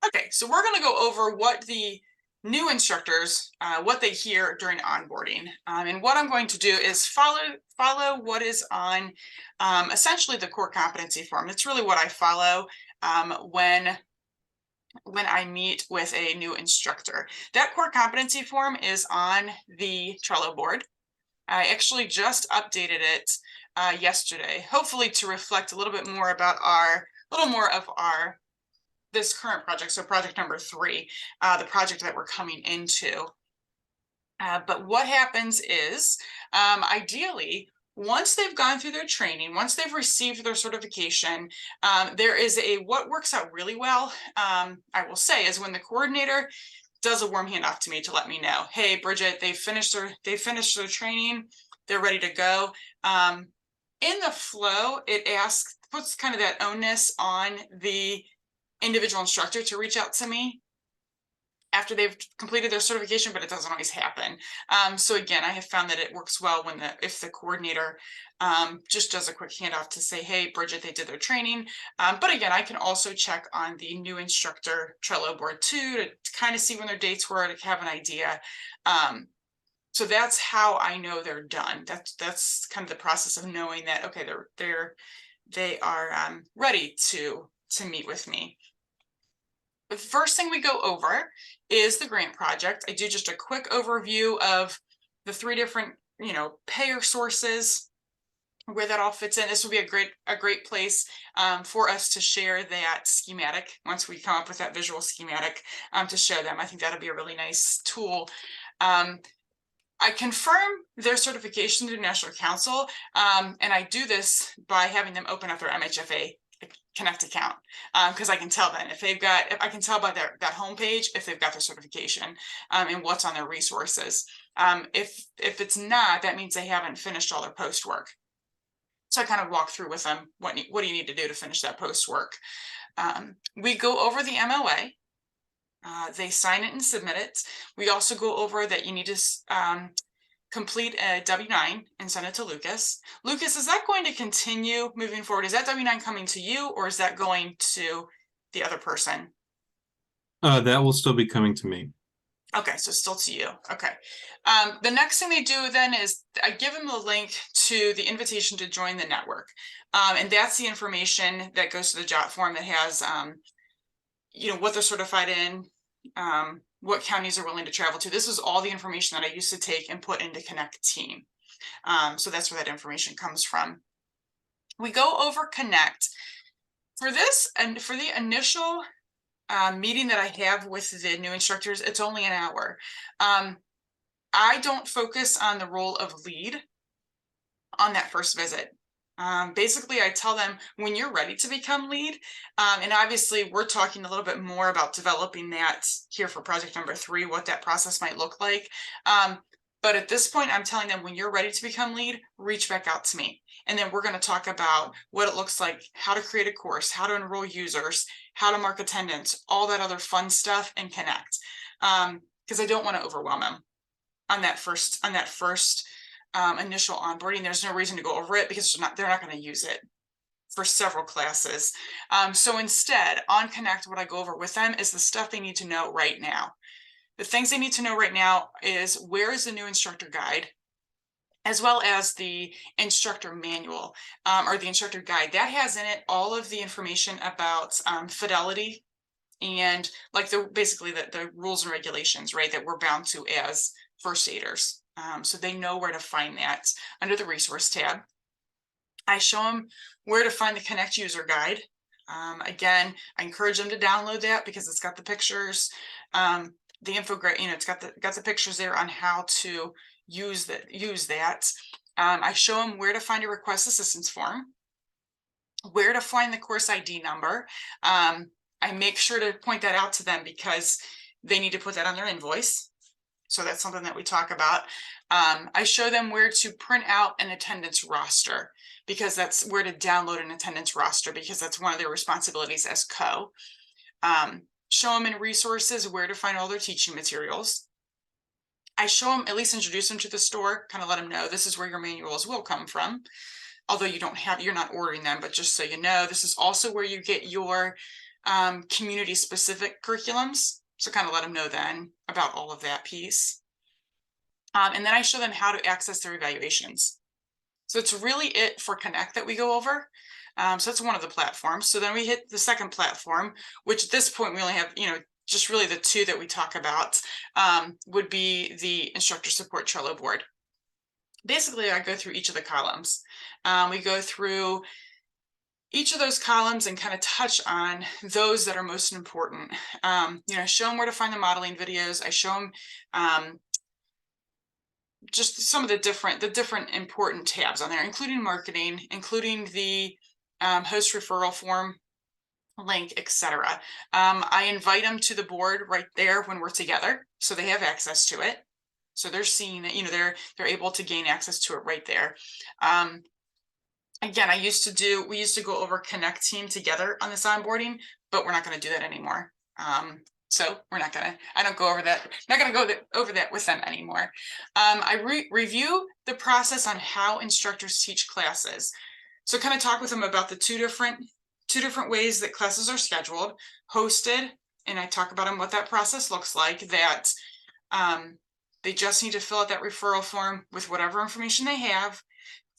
Okay, so we're going to go over what the new instructors, what they hear during onboarding. And what I'm going to do is follow what is on essentially the core competency form. It's really what I follow when I meet with a new instructor. That core competency form is on the Trello board. I actually just updated it yesterday, hopefully to reflect a little bit more about this current project, so project number 3, the project that we're coming into. But what happens is, ideally, once they've gone through their training, once they've received their certification, there is what works out really well, I will say, is when the coordinator does a warm handoff to me to let me know, hey, Bridget, they finished their training, they're ready to go. In the flow, it puts kind of that onus on the individual instructor to reach out to me after they've completed their certification, but it doesn't always happen. So again, I have found that it works well if the coordinator just does a quick handoff to say, hey, Bridget, they did their training. But again, I can also check on the new instructor Trello board too, to kind of see when their dates were, to have an idea. So that's how I know they're done. That's kind of the process of knowing that, okay, they are ready to meet with me. The first thing we go over is the grant project. I do just a quick overview of the 3 different, payer sources, where that all fits in. This will be a great place for us to share that schematic once we come up with that visual schematic to show them. I think that'll be a really nice tool. I confirm their certification through National Council, and I do this by having them open up their MHFA Connect account, because I can tell then I can tell by that homepage if they've got their certification and what's on their resources. If it's not, that means they haven't finished all their post work. So I kind of walk through with them, what do you need to do to finish that post work? We go over the MOA. They sign it and submit it. We also go over that you need to complete a W-9 and send it to Lucas. Lucas, is that going to continue moving forward? Is that W-9 coming to you, or is that going to the other person? That will still be coming to me. Okay, so still to you. Okay. The next thing they do then is I give them the link to the invitation to join the network. And that's the information that goes to the JOT form that has, what they're certified in, what counties are willing to travel to. This is all the information that I used to take and put into Connect Team. So that's where that information comes from. We go over Connect. For this, and for the initial meeting that I have with the new instructors, it's only an hour. I don't focus on the role of lead on that first visit. Basically, I tell them when you're ready to become lead, and obviously we're talking a little bit more about developing that here for project number 3, what that process might look like. But at this point, I'm telling them when you're ready to become lead, reach back out to me. And then we're going to talk about what it looks like, how to create a course, how to enroll users, how to mark attendance, all that other fun stuff, and connect. Because I don't want to overwhelm them on that first initial onboarding. There's no reason to go over it because they're not going to use it for several classes. So instead, on Connect, what I go over with them is the stuff they need to know right now. The things they need to know right now is where is the new instructor guide, as well as the instructor manual or the instructor guide. That has in it all of the information about fidelity and like basically the rules and regulations, right, that we're bound to as first aiders. So they know where to find that under the resource tab. I show them where to find the Connect user guide. Again, I encourage them to download that because it's got the pictures, the infographic, it's got the pictures there on how to use that. I show them where to find a request assistance form, where to find the course ID number. I make sure to point that out to them because they need to put that on their invoice. So that's something that we talk about. I show them where to print out an attendance roster because that's where to download an attendance roster because that's one of their responsibilities as co. Show them in resources where to find all their teaching materials. I show them, at least introduce them to the store, kind of let them know this is where your manuals will come from. Although you're not ordering them, but just so you know, this is also where you get your community specific curriculums. So kind of let them know then about all of that piece. And then I show them how to access their evaluations. So it's really it for Connect that we go over. So that's one of the platforms. So then we hit the second platform, which at this point we only have, just really the two that we talk about, would be the Instructor Support Trello board. Basically, I go through each of the columns. We go through each of those columns and kind of touch on those that are most important. I show them where to find the modeling videos. I show them just some of the different important tabs on there, including marketing, including the host referral form link, etc. I invite them to the board right there when we're together, so they have access to it. So they're seeing it, they're able to gain access to it right there. Again, we used to go over Connect team together on this onboarding, but we're not going to do that anymore. So I don't go over that. Not going to go over that with them anymore. I review the process on how instructors teach classes. So kind of talk with them about the two different ways that classes are scheduled, hosted, and I talk about them what that process looks like, that they just need to fill out that referral form with whatever information they have,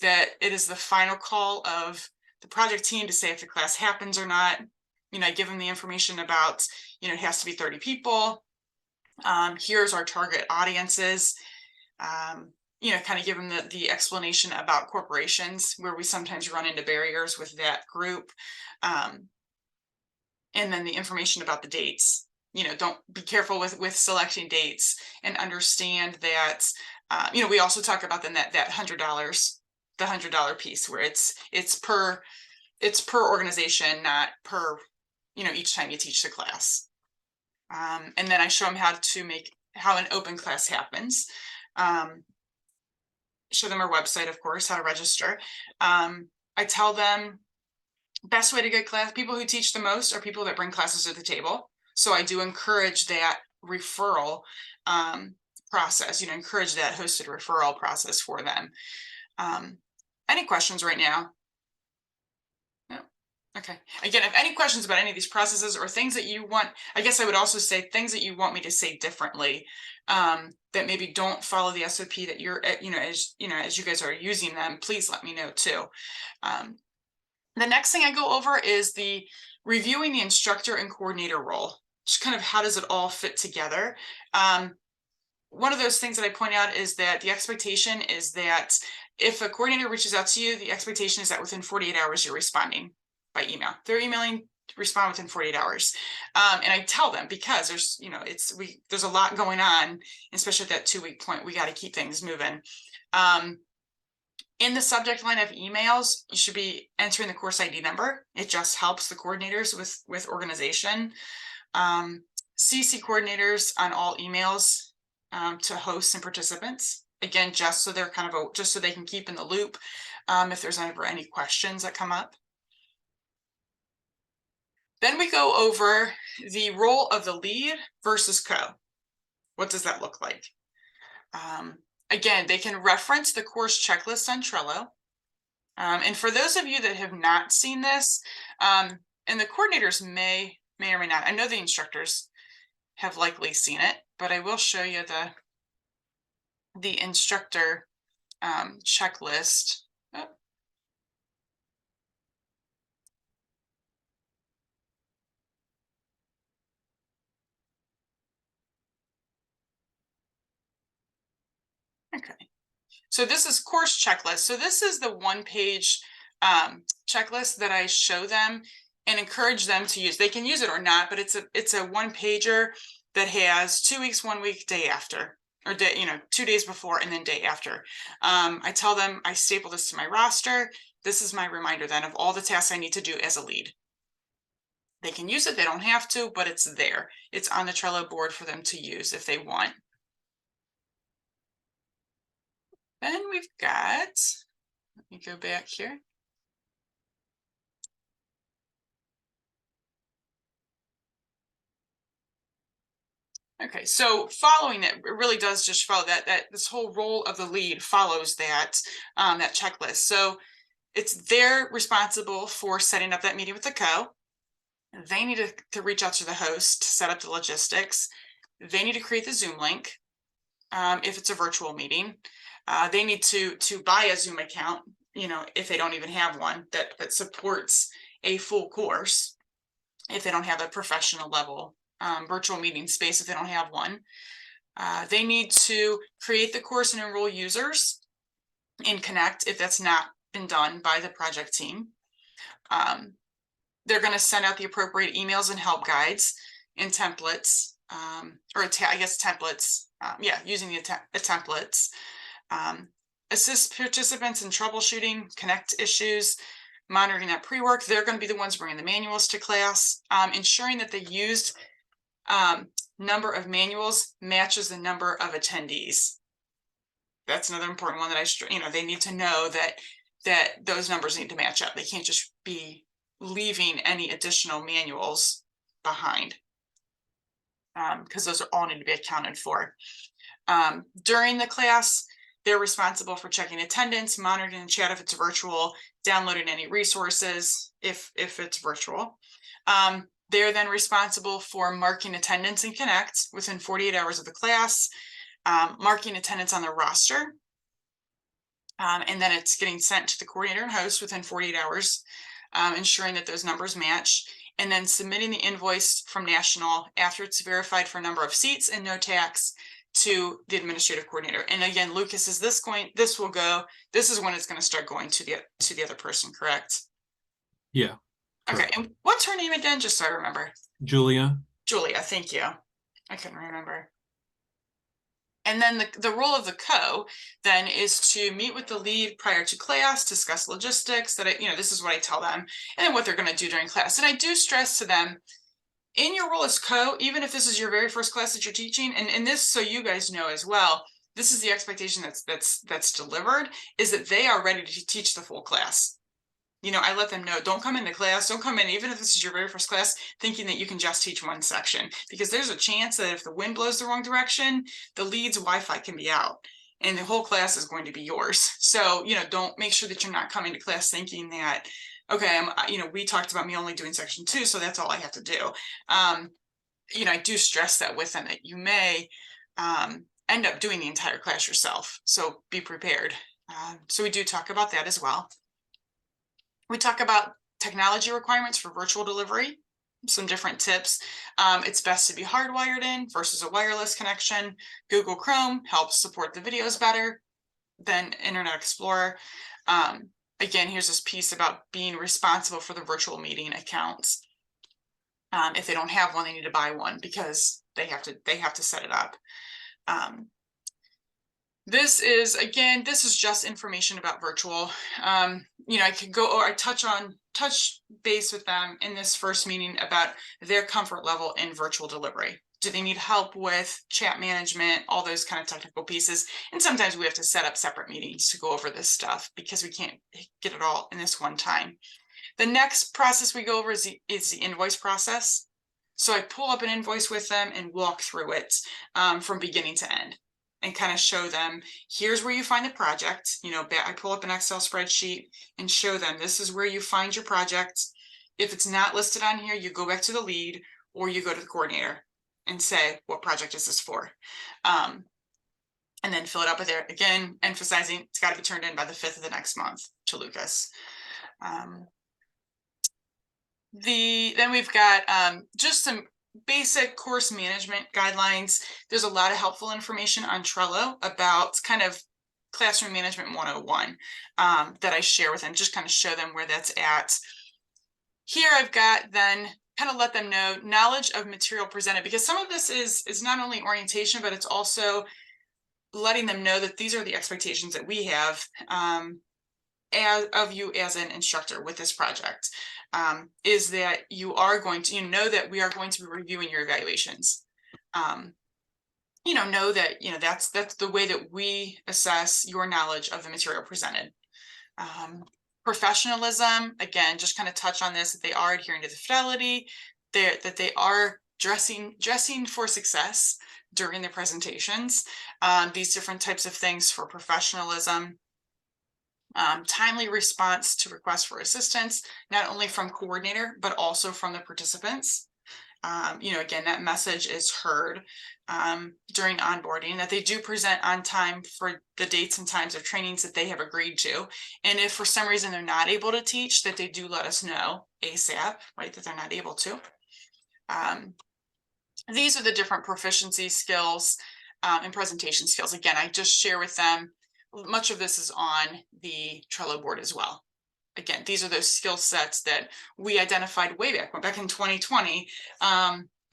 that it is the final call of the project team to say if the class happens or not. I give them the information about, it has to be 30 people. Here's our target audiences. Kind of give them the explanation about corporations, where we sometimes run into barriers with that group. And then the information about the dates. Don't be careful with selecting dates, and understand that, we also talk about then that $100, the $100 piece, where it's per organization, not per, each time you teach the class. And then I show them how an open class happens. Show them our website, of course, how to register. I tell them best way to get class, people who teach the most are people that bring classes to the table. So I do encourage that referral process, encourage that hosted referral process for them. Any questions right now? No. Okay. Again, if any questions about any of these processes or things that you want, I guess I would also say things that you want me to say differently, that maybe don't follow the SOP that you're, as you guys are using them, please let me know too. The next thing I go over is the reviewing the instructor and coordinator role. Just kind of how does it all fit together? One of those things that I point out is that the expectation is that if a coordinator reaches out to you, the expectation is that within 48 hours you're responding by email. They're emailing, respond within 48 hours. And I tell them, because there's, there's a lot going on, especially at that 2-week point, we got to keep things moving. In the subject line of emails, you should be entering the course ID number. It just helps the coordinators with organization. CC coordinators on all emails to hosts and participants. Again, just so they're just so they can keep in the loop if there's ever any questions that come up. Then we go over the role of the lead versus co. What does that look like? Again, they can reference the course checklist on Trello. And for those of you that have not seen this, and the coordinators may or may not, I know the instructors have likely seen it, but I will show you the instructor checklist. Oh. Okay, so this is course checklist. So this is the 1-page checklist that I show them and encourage them to use. They can use it or not, but it's a 1-pager that has 2 weeks, 1 week, day after, or day, 2 days before and then day after. I tell them I staple this to my roster. This is my reminder then of all the tasks I need to do as a lead. They can use it, they don't have to, but it's there. It's on the Trello board for them to use if they want. Then we've got, let me go back here. Okay, so following it really does just follow that this whole role of the lead follows that that checklist. So they're responsible for setting up that meeting with the co. They need to reach out to the host to set up the logistics. They need to create the Zoom link if it's a virtual meeting. They need to buy a Zoom account, if they don't even have one that supports a full course. If they don't have a professional level virtual meeting space, if they don't have one, they need to create the course and enroll users in Connect if that's not been done by the project team. They're going to send out the appropriate emails and help guides and templates, templates. Using the templates. Assist participants in troubleshooting, Connect issues, monitoring that pre-work. They're going to be the ones bringing the manuals to class, ensuring that the used number of manuals matches the number of attendees. That's another important one that they need to know that those numbers need to match up. They can't just be leaving any additional manuals behind, because those all need to be accounted for. During the class, they're responsible for checking attendance, monitoring the chat if it's virtual, downloading any resources if it's virtual. They're then responsible for marking attendance in Connect within 48 hours of the class, marking attendance on the roster, and then it's getting sent to the coordinator and host within 48 hours, ensuring that those numbers match, and then submitting the invoice from National after it's verified for a number of seats and no tax to the administrative coordinator. And again, Lucas, this is when it's going to start going to the other person, correct? Yeah. Okay, correct. And what's her name again, just so I remember? Julia, thank you. I couldn't remember. And then the role of the co then is to meet with the lead prior to class, discuss logistics, this is what I tell them, and then what they're going to do during class. And I do stress to them, in your role as co, even if this is your very first class that you're teaching, and this, so you guys know as well, this is the expectation that's delivered, is that they are ready to teach the full class. I let them know, don't come into class, don't come in, even if this is your very first class, thinking that you can just teach one section, because there's a chance that if the wind blows the wrong direction, the lead's Wi-Fi can be out and the whole class is going to be yours. So, don't make sure that you're not coming to class thinking that, okay, we talked about me only doing section 2, so that's all I have to do. I do stress that with them, that you may end up doing the entire class yourself. So be prepared. So we do talk about that as well. We talk about technology requirements for virtual delivery, some different tips. It's best to be hardwired in versus a wireless connection. Google Chrome helps support the videos better than Internet Explorer. Again, here's this piece about being responsible for the virtual meeting accounts. If they don't have one, they need to buy one because they have to set it up. This is just information about virtual. I could go, or I touch base with them in this first meeting about their comfort level in virtual delivery. Do they need help with chat management, all those kind of technical pieces? And sometimes we have to set up separate meetings to go over this stuff because we can't get it all in this one time. The next process we go over is the invoice process. So I pull up an invoice with them and walk through it from beginning to end, and kind of show them, here's where you find the project. I pull up an Excel spreadsheet and show them, this is where you find your project. If it's not listed on here, you go back to the lead or you go to the coordinator and say, what project is this for? And then fill it up with there. Again, emphasizing it's got to be turned in by the 5th of the next month to Lucas. Then we've got just some basic course management guidelines. There's a lot of helpful information on Trello about kind of classroom management 101 that I share with them, just kind of show them where that's at. Here I've got then kind of let them know knowledge of material presented, because some of this is not only orientation, but it's also letting them know that these are the expectations that we have of you as an instructor with this project. Is that you are going to, know that we are going to be reviewing your evaluations. Know that, that's the way that we assess your knowledge of the material presented. Professionalism, again, just kind of touch on this, that they are adhering to the fidelity, that they are dressing for success during the presentations. These different types of things for professionalism. timely response to requests for assistance, not only from coordinator, but also from the participants. Again, that message is heard during onboarding, that they do present on time for the dates and times of trainings that they have agreed to. And if for some reason they're not able to teach, that they do let us know ASAP, right, that they're not able to. These are the different proficiency skills and presentation skills. Again, I just share with them. Much of this is on the Trello board as well. Again, these are those skill sets that we identified way back in 2020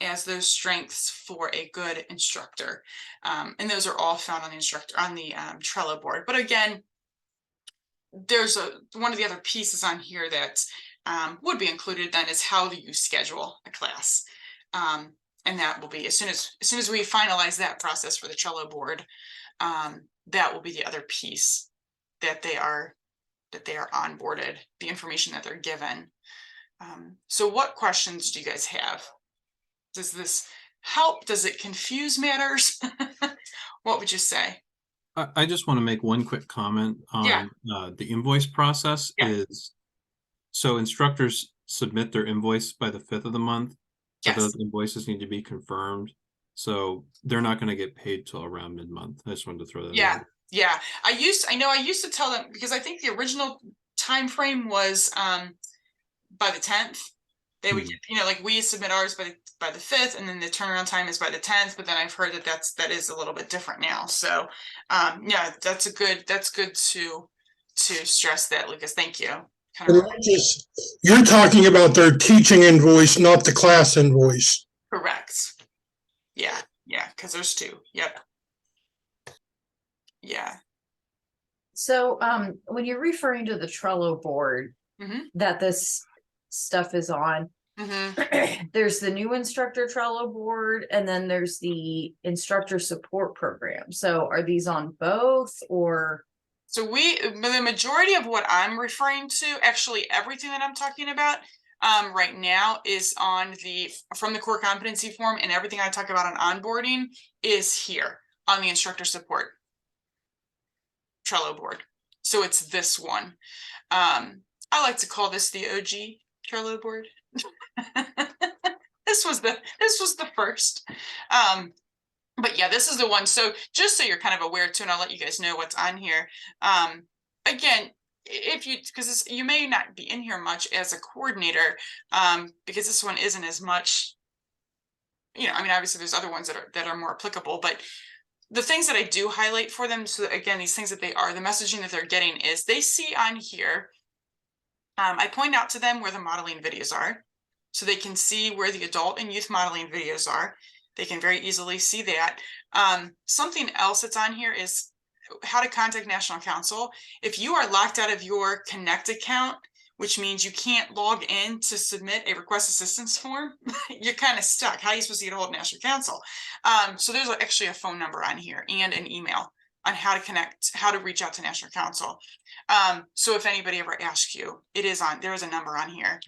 as those strengths for a good instructor. And those are all found on the Trello board. But again, there's one of the other pieces on here that would be included then is how do you schedule a class? And that will be as soon as we finalize that process for the Trello board, that will be the other piece that they are onboarded, the information that they're given. So what questions do you guys have? Does this help? Does it confuse matters? What would you say? I just want to make one quick comment on the invoice process. So instructors submit their invoice by the 5th of the month, but those invoices need to be confirmed. So they're not going to get paid till around mid-month. I just wanted to throw that out. Yeah. I used to tell them, because I think the original time frame was by the 10th. They would get, like we submit ours by the 5th, and then the turnaround time is by the 10th. But then I've heard that is a little bit different now. So yeah, that's good to stress that, Lucas. Thank you. You're talking about their teaching invoice, not the class invoice. Correct. Yeah, because there's two. Yep. Yeah. So when you're referring to the Trello board that this stuff is on, there's the new instructor Trello board, and then there's the instructor support program. So are these on both, or? So the majority of what I'm referring to, actually everything that I'm talking about right now is from the core competency form, and everything I talk about on onboarding is here on the instructor support Trello board. So it's this one. I like to call this the OG Trello board. This was the first. But yeah, this is the one. So just so you're kind of aware too, and I'll let you guys know what's on here. Again, because you may not be in here much as a coordinator, because this one isn't as much, I mean, obviously there's other ones that are more applicable, but the things that I do highlight for them, so that, again, these things that the messaging that they're getting is they see on here, I point out to them where the modeling videos are, so they can see where the adult and youth modeling videos are. They can very easily see that. Something else that's on here is how to contact National Council. If you are locked out of your Connect account, which means you can't log in to submit a request assistance form, you're kind of stuck. How are you supposed to get a hold of National Council? So there's actually a phone number on here and an email on how to connect, how to reach out to National Council. So if anybody ever asks you, there is a number on here.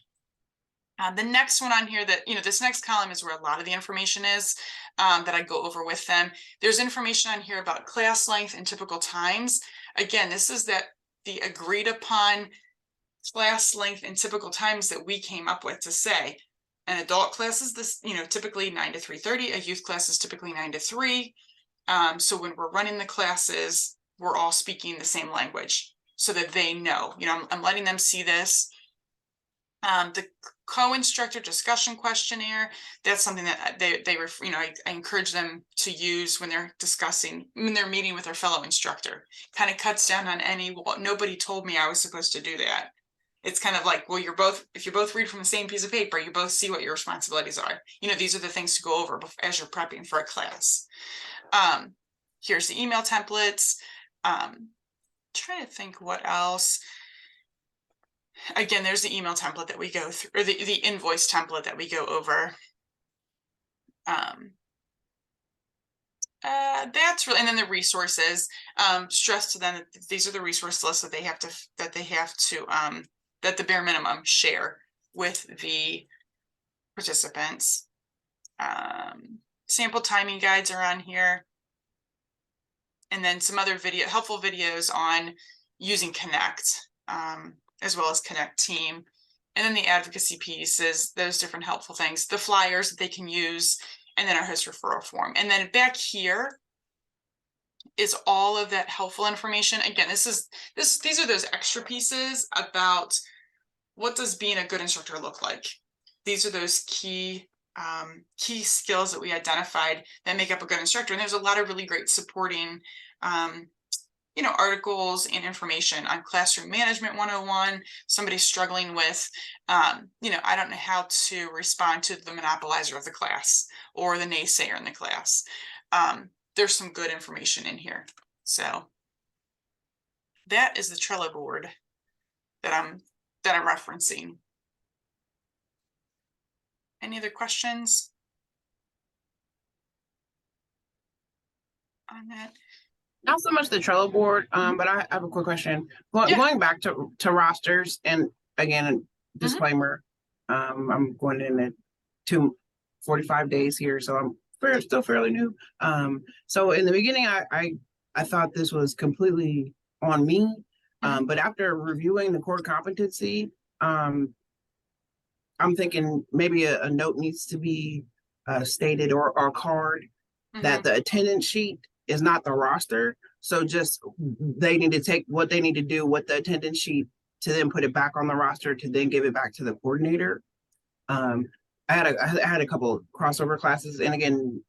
The next one on here that, this next column is where a lot of the information is that I go over with them. There's information on here about class length and typical times. Again, this is the agreed upon class length and typical times that we came up with to say an adult class is this, typically 9 to 3:30. A youth class is typically 9 to 3. So when we're running the classes, we're all speaking the same language so that they know, I'm letting them see this. The co-instructor discussion questionnaire, that's something that I encourage them to use when they're meeting with their fellow instructor. Kind of cuts down on nobody told me I was supposed to do that. It's kind of like, well, if you both read from the same piece of paper, you both see what your responsibilities are. These are the things to go over as you're prepping for a class. Here's the email templates. Trying to think what else. Again, there's the email template that we go through, or the invoice template that we go over. That's really, and then the resources. Stress to them that these are the resource lists that they have to that the bare minimum share with the participants. Sample timing guides are on here, and then some other helpful videos on using Connect, as well as Connect Team. And then the advocacy piece is those different helpful things, the flyers that they can use, and then our host referral form. And then back here is all of that helpful information. Again, these are those extra pieces about what does being a good instructor look like. These are those key skills that we identified that make up a good instructor. And there's a lot of really great supporting articles and information on Classroom Management 101, somebody struggling with, I don't know how to respond to the monopolizer of the class or the naysayer in the class. There's some good information in here. So that is the Trello board that I'm referencing. Any other questions on that? Not so much the Trello board, but I have a quick question. Going back to rosters, and again, disclaimer, I'm going in at 45 days here, so I'm still fairly new. So in the beginning, I thought this was completely on me, but after reviewing the core competency, I'm thinking maybe a note needs to be stated or a card that the attendance sheet is not the roster. So just they need to take what they need to do with the attendance sheet to then put it back on the roster to then give it back to the coordinator. I had a couple crossover classes, and again,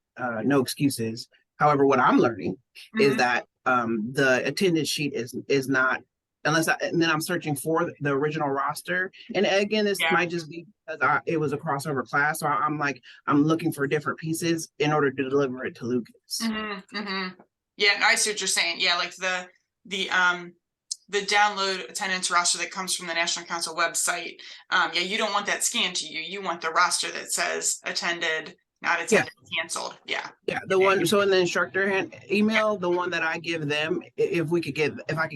no excuses. However, what I'm learning is that the attendance sheet is not, and then I'm searching for the original roster. And again, this might just be because it was a crossover class. So I'm looking for different pieces in order to deliver it to Lucas. Yeah, I see what you're saying. Yeah, like the download attendance roster that comes from the National Council website. You don't want that scanned to you. You want the roster that says attended, not attended, canceled. Yeah, the one. So in the instructor email, the one that I give them, if I could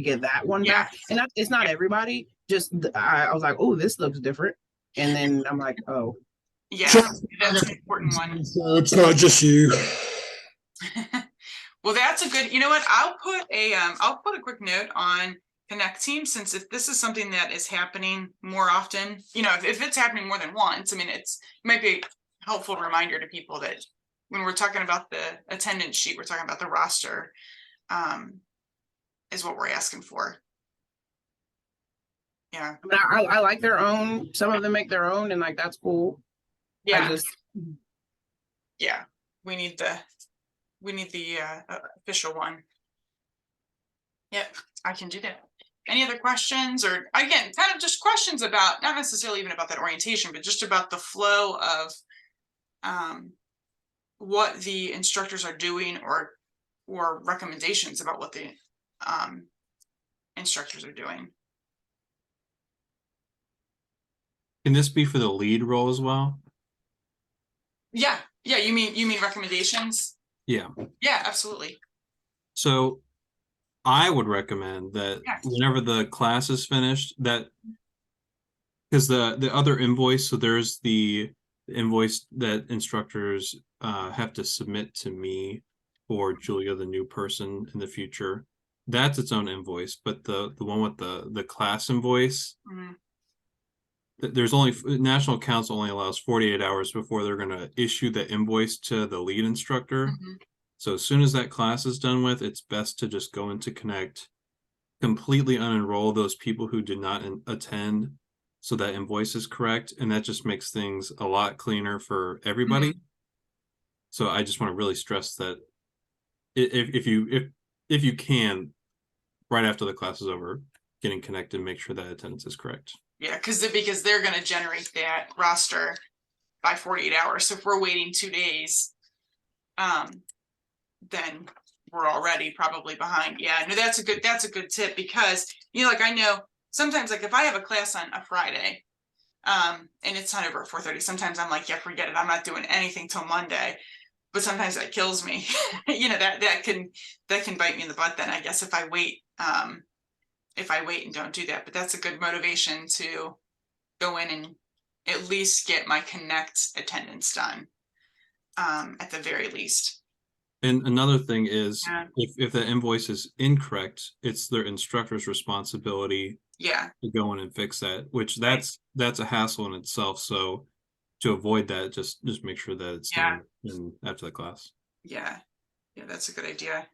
get that one back, and it's not everybody. Just I was like, oh, this looks different, and then I'm like, oh, yeah, that's an important one. So it's not just you. Well, that's a good. You know what? I'll put a quick note on Connect Team, since if this is something that is happening more often, if it's happening more than once, it might be a helpful reminder to people that when we're talking about the attendance sheet, we're talking about the roster, is what we're asking for. Yeah. I like their own. Some of them make their own, and like that's cool. Yeah. We need the official one. Yep, I can do that. Any other questions, or again, kind of just questions about, not necessarily even about that orientation, but just about the flow of what the instructors are doing, or recommendations about what the instructors are doing. Can this be for the lead role as well? Yeah, you mean recommendations? Yeah, absolutely. So I would recommend that whenever the class is finished, that because the other invoice, so there's the invoice that instructors have to submit to me or Julia, the new person in the future. That's its own invoice, but the one with the class invoice, there's only, National Council only allows 48 hours before they're going to issue the invoice to the lead instructor. So as soon as that class is done with, it's best to just go into Connect, completely unenroll those people who did not attend, so that invoice is correct, and that just makes things a lot cleaner for everybody. So I just want to really stress that if you can, right after the class is over, getting connected, make sure that attendance is correct. Yeah, because they're going to generate that roster by 48 hours. So if we're waiting 2 days, then we're already probably behind. Yeah, no, that's a good tip, because I know sometimes, like if I have a class on a Friday, and it's not over at 4:30, sometimes I'm like, yeah, forget it, I'm not doing anything till Monday. But sometimes that kills me. that can bite me in the butt then, I guess, if I wait and don't do that. But that's a good motivation to go in and at least get my Connect attendance done, at the very least. And another thing is, Yeah. if the invoice is incorrect, it's their instructor's responsibility Yeah, to go in and fix that, which that's a hassle in itself. So to avoid that, just make sure that it's Yeah. done in after the class. yeah, that's a good idea.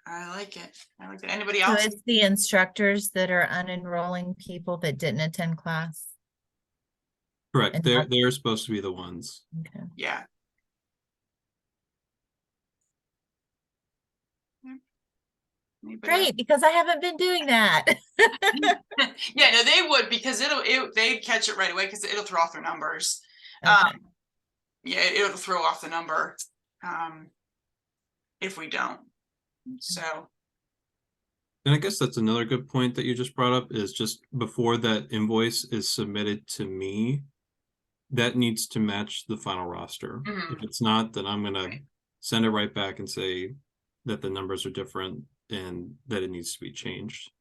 I like it. I like it. Anybody So else? it's the instructors that are unenrolling people that didn't attend class. Correct. And They're supposed to be the ones. Okay. Yeah. Anybody else? Great, because I haven't been doing that. Yeah, no, they would, because they'd catch it right away because it'll throw off their numbers. Okay. Yeah, it'll throw off the number if we don't. So And I guess that's another good point that you just brought up, is just before that invoice is submitted to me, that needs to match the final roster. If it's not, then I'm gonna send it right back and say that the numbers are different and that it needs to be changed.